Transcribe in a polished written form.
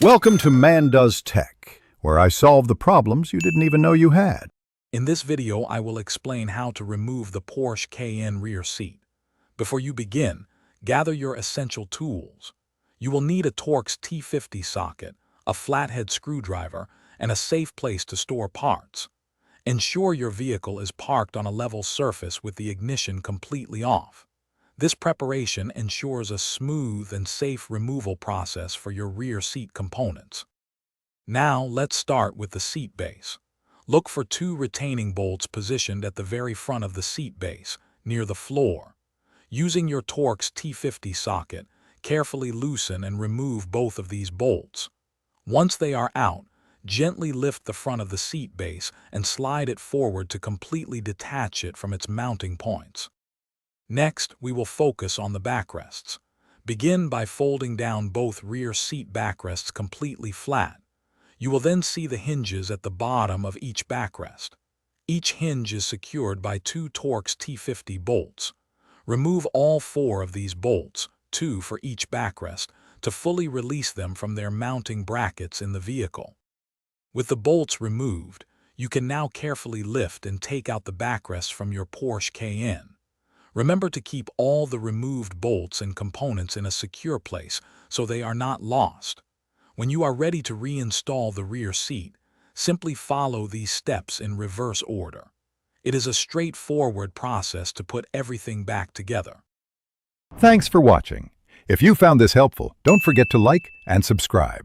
Welcome to Man Does Tech, where I solve the problems you didn't even know you had. In this video, I will explain how to remove the Porsche Cayenne rear seat. Before you begin, gather your essential tools. You will need a Torx T50 socket, a flathead screwdriver, and a safe place to store parts. Ensure your vehicle is parked on a level surface with the ignition completely off. This preparation ensures a smooth and safe removal process for your rear seat components. Now, let's start with the seat base. Look for two retaining bolts positioned at the very front of the seat base, near the floor. Using your Torx T50 socket, carefully loosen and remove both of these bolts. Once they are out, gently lift the front of the seat base and slide it forward to completely detach it from its mounting points. Next, we will focus on the backrests. Begin by folding down both rear seat backrests completely flat. You will then see the hinges at the bottom of each backrest. Each hinge is secured by two Torx T50 bolts. Remove all four of these bolts, two for each backrest, to fully release them from their mounting brackets in the vehicle. With the bolts removed, you can now carefully lift and take out the backrests from your Porsche Cayenne. Remember to keep all the removed bolts and components in a secure place so they are not lost. When you are ready to reinstall the rear seat, simply follow these steps in reverse order. It is a straightforward process to put everything back together. Thanks for watching. If you found this helpful, don't forget to like and subscribe.